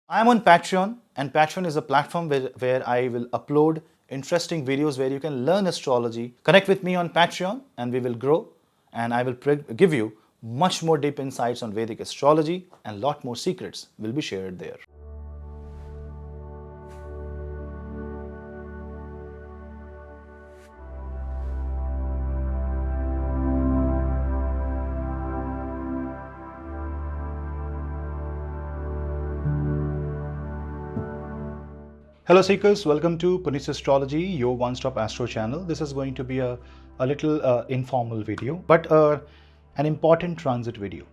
I am on Patreon, and Patreon is a platform where I will upload interesting videos where you can learn astrology. Connect with me on Patreon, and we will grow. And I will give you much more deep insights on Vedic astrology, and lot more secrets will be shared there. Hello Seekers, welcome to Punneits Astrology, your one-stop astro channel. This is going to be a little informal video, but an important transit video.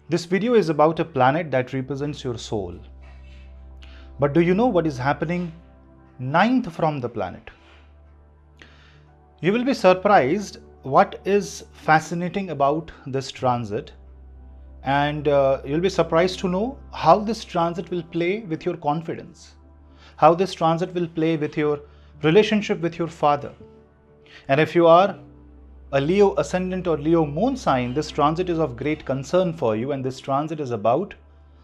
This video is about a planet that represents your soul. But do you know what is happening ninth from the planet? You will be surprised what is fascinating about this transit, and you'll be surprised to know how this transit will play with your confidence, how this transit will play with your relationship with your father. And if you are a Leo ascendant or Leo moon sign, this transit is of great concern for you, and this transit is about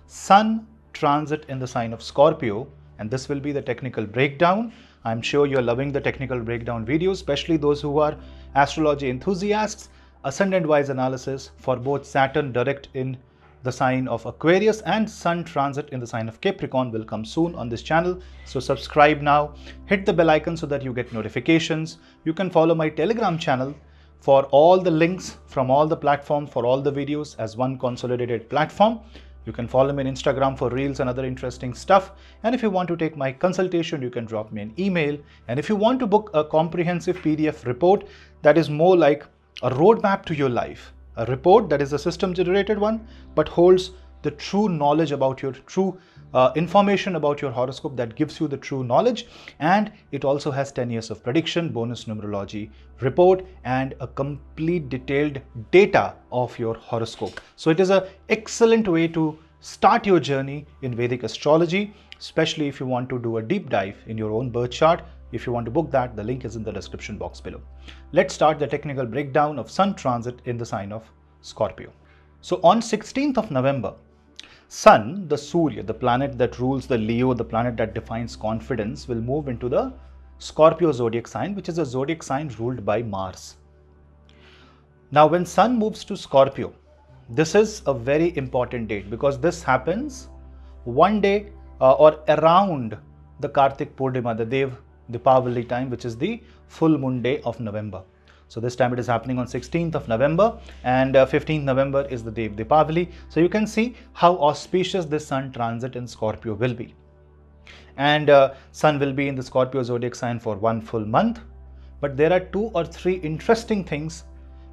Sun transit in the sign of Scorpio, and this will be the technical breakdown. I'm sure you're loving the technical breakdown videos, especially those who are astrology enthusiasts. Ascendant wise analysis for both Saturn direct in the sign of Aquarius and Sun transit in the sign of Capricorn will come soon on this channel. So subscribe now, hit the bell icon so that you get notifications. You can follow my Telegram channel for all the links from all the platforms for all the videos as one consolidated platform. You can follow me on Instagram for reels and other interesting stuff. And if you want to take my consultation, you can drop me an email. And if you want to book a comprehensive PDF report that is more like a roadmap to your life, a report that is a system generated one, but holds the true knowledge about your true information about your horoscope that gives you the true knowledge, and it also has 10 years of prediction, bonus numerology report, and a complete detailed data of your horoscope. So it is an excellent way to start your journey in Vedic astrology, especially if you want to do a deep dive in your own birth chart. If you want to book that, the link is in the description box below. Let's start the technical breakdown of Sun transit in the sign of Scorpio. So on 16th of November, Sun, the Surya, the planet that rules the Leo, the planet that defines confidence, will move into the Scorpio zodiac sign, which is a zodiac sign ruled by Mars. Now when Sun moves to Scorpio, this is a very important date because this happens one day or around the Kartik Purnima, the Deepavali time, which is the full moon day of November. So this time it is happening on 16th of November, and 15th November is the day of Deepavali. So you can see how auspicious this Sun transit in Scorpio will be. And Sun will be in the Scorpio zodiac sign for one full month. But there are 2 or 3 interesting things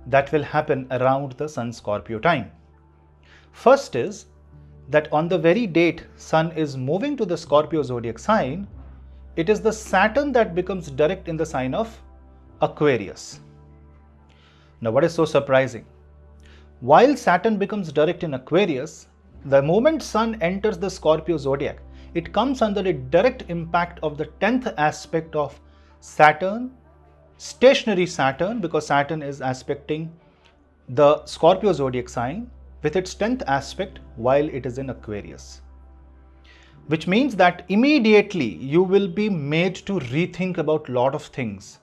that will happen around the Sun Scorpio time. First is that on the very date Sun is moving to the Scorpio zodiac sign, it is the Saturn that becomes direct in the sign of Aquarius. Now what is so surprising? While Saturn becomes direct in Aquarius, the moment Sun enters the Scorpio zodiac, it comes under a direct impact of the 10th aspect of Saturn, stationary Saturn, because Saturn is aspecting the Scorpio zodiac sign with its 10th aspect while it is in Aquarius. Which means that immediately you will be made to rethink about a lot of things.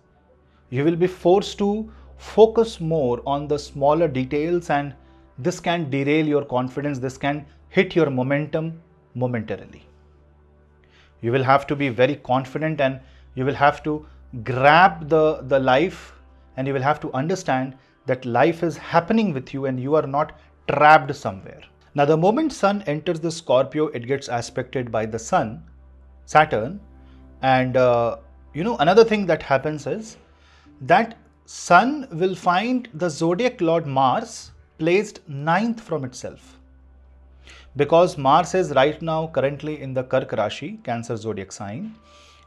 You will be forced to focus more on the smaller details, and this can derail your confidence. This can hit your momentum momentarily. You will have to be very confident, and you will have to grab the life, and you will have to understand that life is happening with you and you are not trapped somewhere. Now the moment Sun enters the Scorpio, it gets aspected by the Saturn, and another thing that happens is that Sun will find the zodiac lord Mars placed 9th from itself, because Mars is right now currently in the Kark Rashi, Cancer zodiac sign,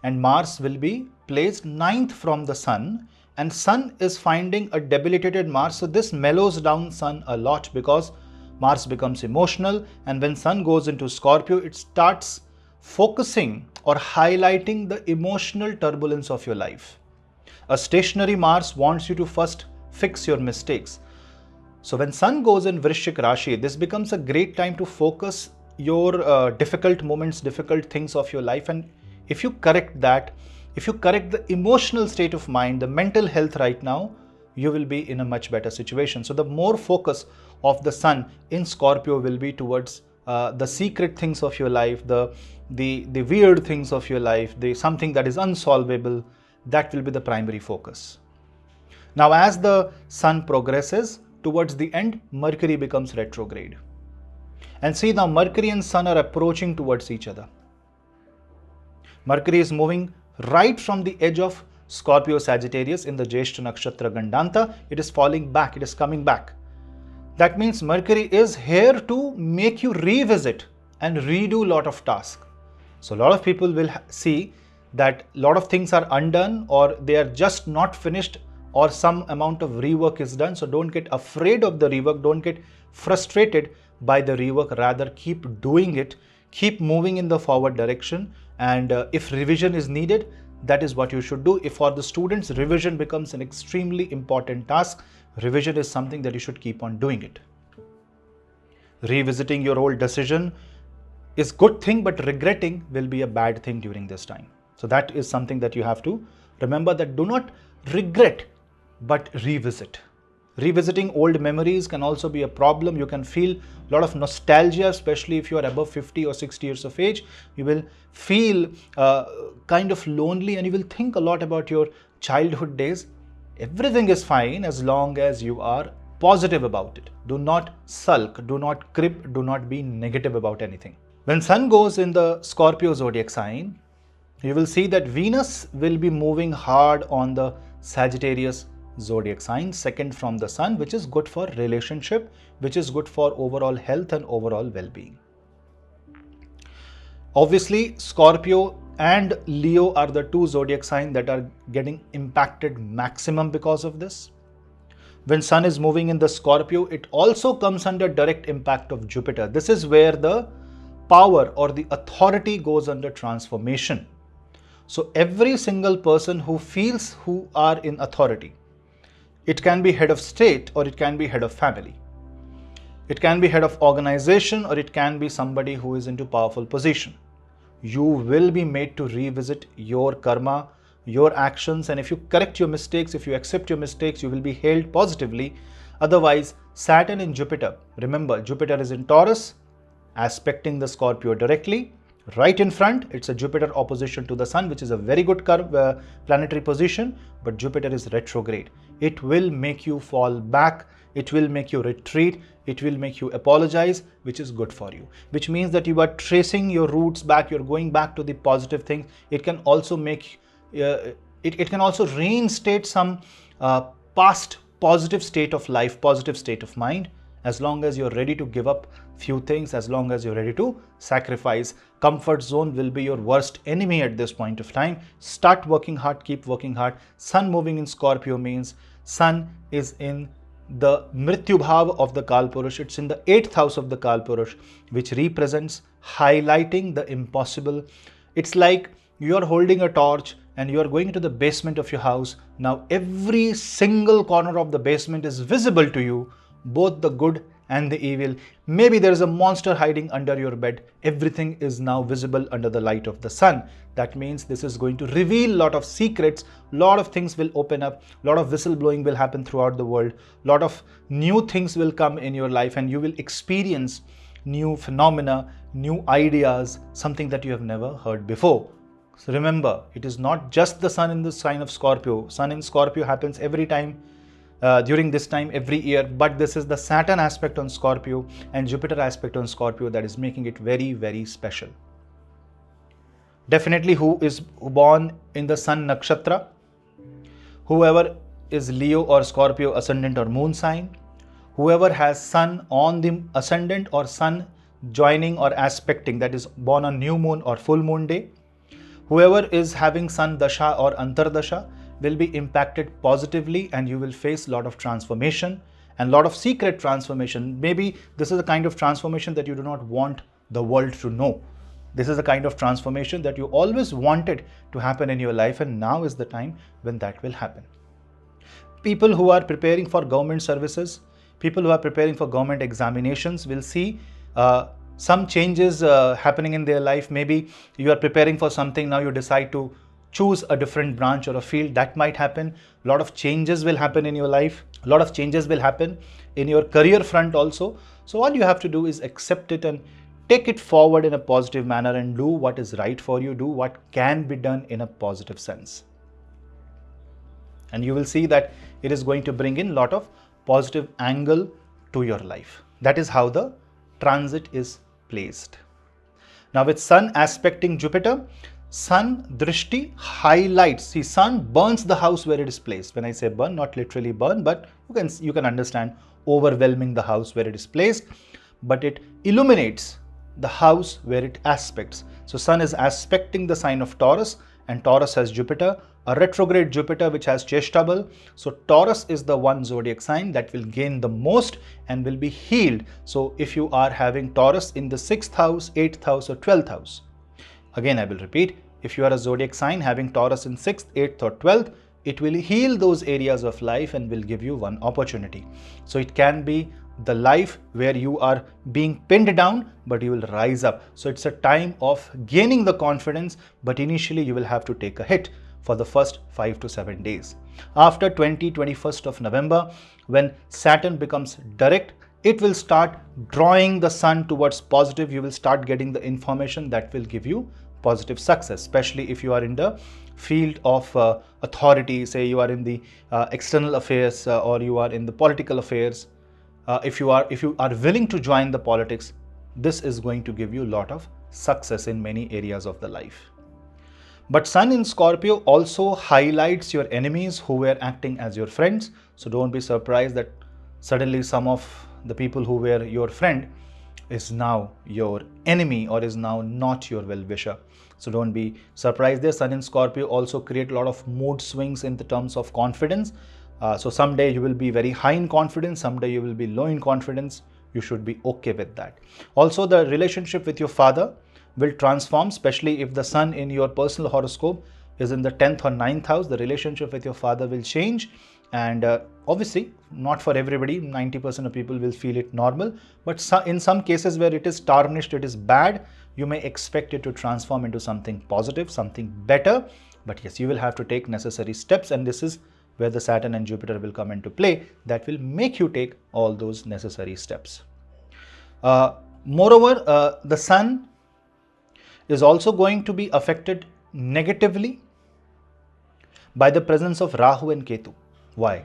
and Mars will be placed 9th from the Sun, and Sun is finding a debilitated Mars. So this mellows down Sun a lot because Mars becomes emotional, and when Sun goes into Scorpio, it starts focusing or highlighting the emotional turbulence of your life. A stationary Mars wants you to first fix your mistakes. So when Sun goes in Vrishchik Rashi, this becomes a great time to focus your difficult moments, difficult things of your life, and if you correct that, if you correct the emotional state of mind, the mental health right now, you will be in a much better situation. So the more focus of the sun in Scorpio will be towards the secret things of your life, the weird things of your life, the something that is unsolvable. That will be the primary focus. Now, as the sun progresses towards the end, Mercury becomes retrograde. And see, now Mercury and sun are approaching towards each other. Mercury is moving right from the edge of Scorpio Sagittarius in the Jyeshta Nakshatra Gandanta. It is falling back, it is coming back. That means Mercury is here to make you revisit and redo a lot of tasks. So a lot of people will see that a lot of things are undone, or they are just not finished, or some amount of rework is done. So don't get afraid of the rework, don't get frustrated by the rework, rather keep doing it, keep moving in the forward direction, and if revision is needed, that is what you should do. If for the students, revision becomes an extremely important task. Revision is something that you should keep on doing it. Revisiting your old decision is good thing, but regretting will be a bad thing during this time. So that is something that you have to remember, that do not regret, but revisit. Revisiting old memories can also be a problem. You can feel a lot of nostalgia, especially if you are above 50 or 60 years of age. You will feel kind of lonely, and you will think a lot about your childhood days. Everything is fine as long as you are positive about it. Do not sulk, do not crib, do not be negative about anything. When sun goes in the Scorpio zodiac sign, you will see that Venus will be moving hard on the Sagittarius zodiac sign, second from the sun, which is good for relationship, which is good for overall health and overall well-being. Obviously, Scorpio and Leo are the two zodiac signs that are getting impacted maximum because of this. When sun is moving in the Scorpio, it also comes under direct impact of Jupiter. This is where the power or the authority goes under transformation. So every single person who feels who are in authority, it can be head of state or it can be head of family. It can be head of organization, or it can be somebody who is into powerful position. You will be made to revisit your karma, your actions, and if you correct your mistakes, if you accept your mistakes, you will be hailed positively. Otherwise, Saturn and Jupiter, remember Jupiter is in Taurus, aspecting the Scorpio directly. Right in front, it's a Jupiter opposition to the sun, which is a very good planetary position, but Jupiter is retrograde. It will make you fall back, it will make you retreat, it will make you apologize, which is good for you. Which means that you are tracing your roots back, you're going back to the positive things. It can also make, it can also reinstate some past positive state of life, positive state of mind, as long as you're ready to give up few things, as long as you're ready to sacrifice. Comfort zone will be your worst enemy at this point of time. Start working hard, keep working hard. Sun moving in Scorpio means sun is in the Mrityu Bhav of the Kalpurush. It's in the 8th house of the Kalpurush, which represents highlighting the impossible. It's like you are holding a torch and you are going into the basement of your house. Now every single corner of the basement is visible to you, both the good and the evil. Maybe there is a monster hiding under your bed. Everything is now visible under the light of the sun. That means this is going to reveal a lot of secrets, a lot of things will open up, a lot of whistleblowing will happen throughout the world, a lot of new things will come in your life, and you will experience new phenomena, new ideas, something that you have never heard before. So remember, it is not just the sun in the sign of Scorpio. Sun in Scorpio happens every time, during this time every year, but this is the Saturn aspect on Scorpio and Jupiter aspect on Scorpio that is making it very, very special. Definitely who is born in the Sun Nakshatra, whoever is Leo or Scorpio ascendant or moon sign, whoever has Sun on the ascendant or Sun joining or aspecting, that is born on new moon or full moon day, whoever is having Sun Dasha or Antardasha will be impacted positively, and you will face a lot of transformation and a lot of secret transformation. Maybe this is a kind of transformation that you do not want the world to know. This is a kind of transformation that you always wanted to happen in your life, and now is the time when that will happen. People who are preparing for government services, people who are preparing for government examinations will see some changes happening in their life. Maybe you are preparing for something, now you decide to choose a different branch or a field. That might happen. A lot of changes will happen in your life. A lot of changes will happen in your career front also. So all you have to do is accept it and take it forward in a positive manner and do what is right for you, do what can be done in a positive sense. And you will see that it is going to bring in a lot of positive angle to your life. That is how the transit is placed. Now with Sun aspecting Jupiter, Sun Drishti highlights, see, Sun burns the house where it is placed. When I say burn, not literally burn, but you can understand overwhelming the house where it is placed, but it illuminates the house where it aspects. So Sun is aspecting the sign of Taurus, and Taurus has Jupiter, a retrograde Jupiter which has Cheshtabal. So Taurus is the one zodiac sign that will gain the most and will be healed. So if you are having Taurus in the 6th house, 8th house or 12th house, again I will repeat, if you are a zodiac sign having Taurus in 6th, 8th or 12th, it will heal those areas of life and will give you one opportunity. So it can be the life where you are being pinned down, but you will rise up. So it's a time of gaining the confidence, but initially you will have to take a hit for the first 5 to 7 days. After 21st of November, when Saturn becomes direct, it will start drawing the Sun towards positive. You will start getting the information that will give you positive success, especially if you are in the field of authority, say you are in the external affairs or you are in the political affairs. If you are willing to join the politics, this is going to give you a lot of success in many areas of the life. But Sun in Scorpio also highlights your enemies who were acting as your friends. So don't be surprised that suddenly some of the people who were your friend is now your enemy or is now not your well-wisher. So don't be surprised there. Sun in Scorpio also create a lot of mood swings in the terms of confidence. So someday you will be very high in confidence, someday you will be low in confidence. You should be okay with that. Also, the relationship with your father will transform, especially if the Sun in your personal horoscope is in the 10th or 9th house. The relationship with your father will change, and obviously not for everybody. 90% of people will feel it normal, but in some cases where it is tarnished, it is bad, you may expect it to transform into something positive, something better. But yes, you will have to take necessary steps, and this is where the Saturn and Jupiter will come into play that will make you take all those necessary steps. Moreover, the Sun is also going to be affected negatively by the presence of Rahu and Ketu. Why?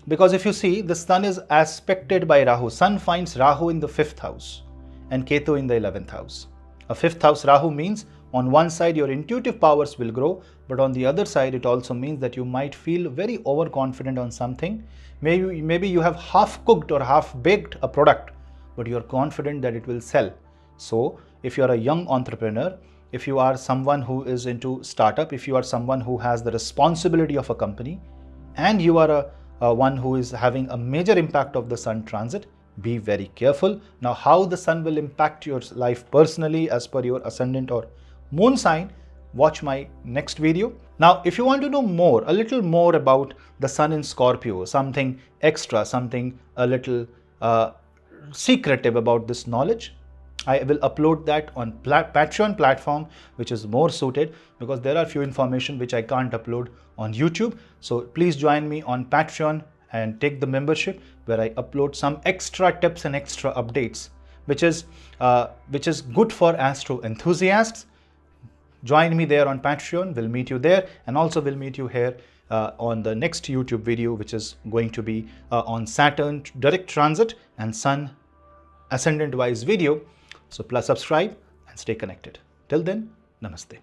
Because if you see, the Sun is aspected by Rahu. Sun finds Rahu in the 5th house and Ketu in the 11th house. A 5th house Rahu means on one side your intuitive powers will grow, but on the other side it also means that you might feel very overconfident on something. Maybe you have half cooked or half baked a product, but you are confident that it will sell. So if you are a young entrepreneur, if you are someone who is into startup, if you are someone who has the responsibility of a company, and you are one who is having a major impact of the Sun transit, be very careful. Now, how the Sun will impact your life personally as per your ascendant or moon sign, watch my next video. Now, if you want to know more, a little more about the Sun in Scorpio, something extra, something a little secretive about this knowledge, I will upload that on Patreon platform, which is more suited because there are few information which I can't upload on YouTube. So please join me on Patreon and take the membership, where I upload some extra tips and extra updates, which is good for astro enthusiasts. Join me there on Patreon. We'll meet you there, and also we'll meet you here on the next YouTube video, which is going to be on Saturn direct transit and Sun ascendant wise video. So plus subscribe and stay connected. Till then, namaste.